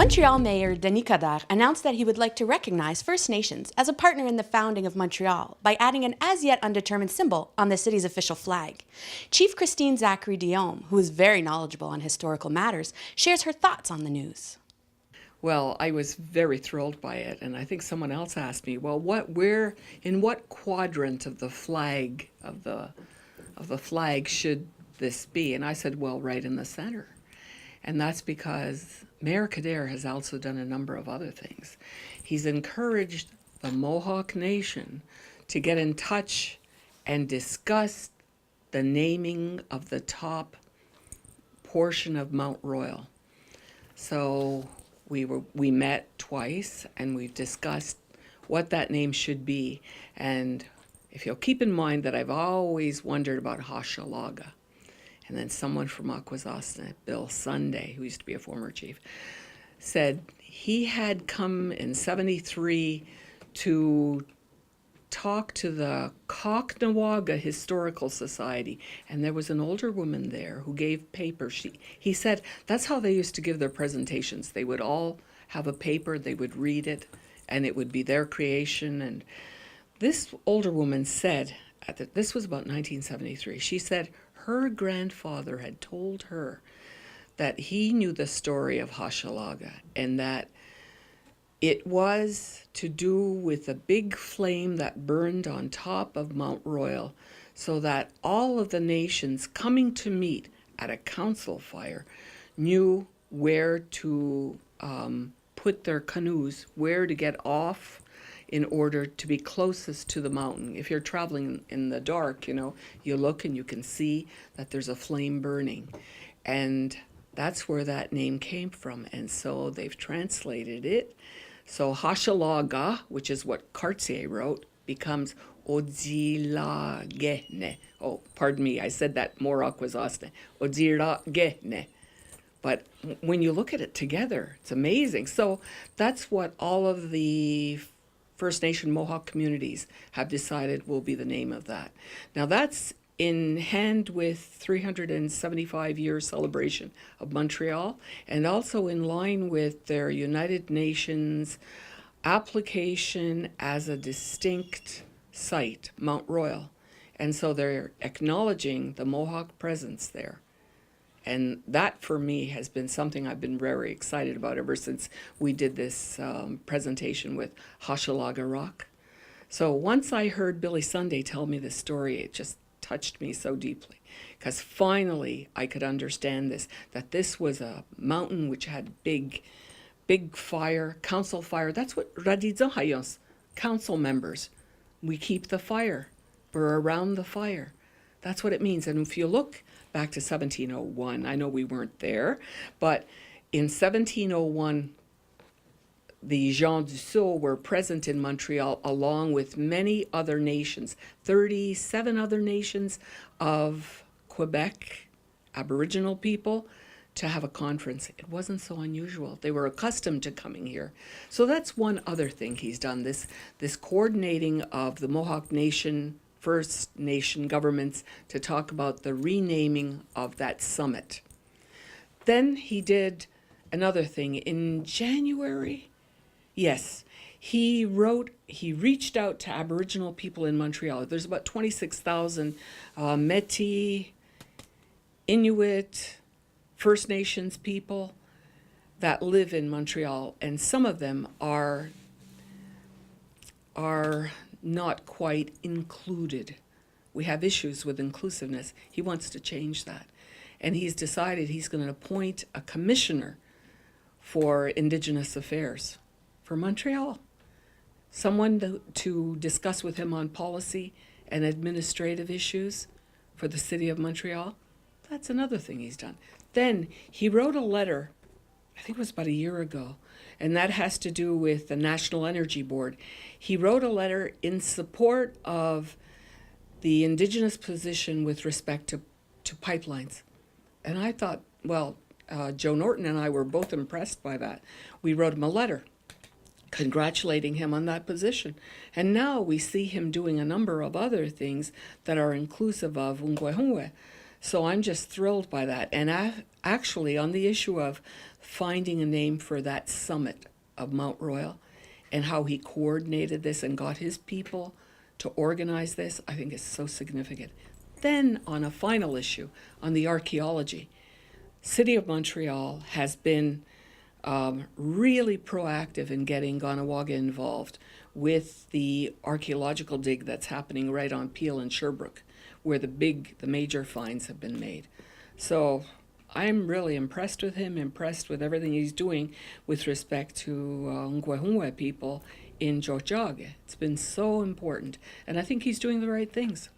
Montreal Mayor Denis Coderre announced that he would like to recognize First Nations as a partner in the founding of Montreal by adding an as-yet-undetermined symbol on the city's official flag. Chief Christine Zachary-Deom, who is very knowledgeable on historical matters, shares her thoughts on the news. Well, I was very thrilled by it, and I think someone else asked me, well, in what quadrant of the flag should this be? And I said, well, right in the center. And that's because Mayor Coderre has also done a number of other things. He's encouraged the Mohawk Nation to get in touch and discuss the naming of the top portion of Mount Royal. So we met twice and we've discussed what that name should be. And if you'll keep in mind that I've always wondered about Hochelaga. And then someone from Akwesasne, Bill Sunday, who used to be a former chief, said he had come in '73 to talk to the KahnawakeTV Historical Society, and there was an older woman there who gave papers. He said that's how they used to give their presentations. They would all have a paper, they would read it, and it would be their creation. And this older woman said, this was about 1973, she said her grandfather had told her that he knew the story of Hochelaga and that it was to do with a big flame that burned on top of Mount Royal, so that all of the nations coming to meet at a council fire knew where to put their canoes, where to get off in order to be closest to the mountain. If you're traveling in the dark, you look and you can see that there's a flame burning. And that's where that name came from. And so they've translated it. So Hochelaga, which is what Cartier wrote, becomes Odzilagene. Oh, pardon me, I said that more Akwesasne. Odzilagene. But when you look at it together, it's amazing. So that's what all of the First Nation Mohawk communities have decided will be the name of that. Now that's in hand with 375-year celebration of Montreal, and also in line with their United Nations application as a distinct site, Mount Royal. And so they're acknowledging the Mohawk presence there. And that, for me, has been something I've been very excited about ever since we did this presentation with Hochelaga Rock. So once I heard Billy Sunday tell me this story, it just touched me so deeply, because finally I could understand this, that this was a mountain which had big fire, council fire. That's what Ietsénhaienhs, council members, we keep the fire. We're around the fire. That's what it means. And if you look back to 1701, I know we weren't there, but in 1701, the Gens du Sceau were present in Montreal along with many other nations, 37 other nations of Quebec, Aboriginal people, to have a conference. It wasn't so unusual. They were accustomed to coming here. So that's one other thing he's done, this coordinating of the Mohawk Nation, First Nation governments to talk about the renaming of that summit. Then he did another thing in January. Yes, he reached out to Aboriginal people in Montreal. There's about 26,000 Métis, Inuit, First Nations people that live in Montreal, and some of them are not quite included. We have issues with inclusiveness. He wants to change that. And he's decided he's going to appoint a commissioner for Indigenous Affairs for Montreal. Someone to discuss with him on policy and administrative issues for the city of Montreal. That's another thing he's done. Then he wrote a letter, I think it was about a year ago, and that has to do with the National Energy Board. He wrote a letter in support of the Indigenous position with respect to pipelines. And I thought, well, Joe Norton and I were both impressed by that. We wrote him a letter congratulating him on that position. And now we see him doing a number of other things that are inclusive of Ungwehungwe. So I'm just thrilled by that. And actually, on the issue of finding a name for that summit of Mount Royal and how he coordinated this and got his people to organize this, I think is so significant. Then on a final issue, on the archaeology, City of Montreal has been really proactive in getting Kahnawake involved with the archaeological dig that's happening right on Peel and Sherbrooke, where the major finds have been made. So I'm really impressed with him, impressed with everything he's doing with respect to Ngwahungwe people in Tiohtià:ke. It's been so important, and I think he's doing the right things.